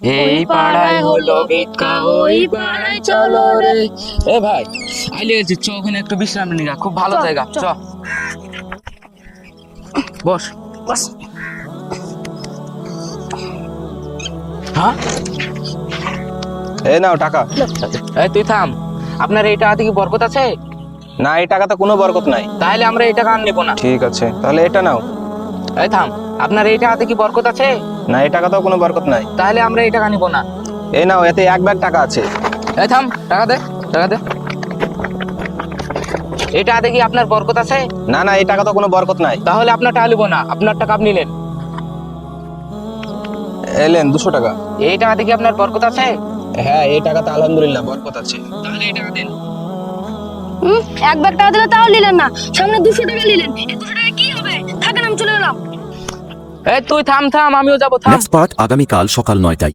এই পাড়ায় হলো ভিক্ষা, ওই পাড়ায় চলো রে। এ ভাই আইলে যে চ ওখানে একটু বিশ্রাম নিগা, খুব ভালো চল, জায়গা। চল। চ বস। বাস। হ্যাঁ এই নাও টাকা। এই তুই থাম, আপনার এই টাকাতে কি বরকত আছে? না, এই টাকাতে কোনো বরকত নাই। তাহলে আমরা এই টাকা আর নেবো না। ঠিক আছে, তাহলে এটা নাও। এই থাম, আপনার এই টাকাতে কি বরকত আছে? না, এই টাকাতেও কোনো বরকত নাই। তাহলে আমরা এই টাকা নিবো না। এই নাও, এতে 1 ব্যাগ টাকা আছে। এই থাম, টাকা দে, টাকা দে। এই টাকাতে কি আপনার বরকত আছে? না না, এই টাকাতেও কোনো বরকত নাই। তাহলে আপনার টাকা নিবো না, আপনার টাকা আপনি নিলেন। এলেন 200 টাকা। এই টাকাতে কি আপনার বরকত আছে? হ্যাঁ, এই টাকাতে আলহামদুলিল্লাহ বরকত আছে। তাহলে এই টাকা দেন। এক ব্যাগ টাকা দিলে তাও নিলেন না, সামনে 200 টাকা নিলেন। এই 200 টাকা কি হবে? থাকেন, আমি চলে গেলাম। এই তুই থাম থাম, আমিও যাবো, থাম। লেটস পার্ক আগামীকাল সকাল 9টায়।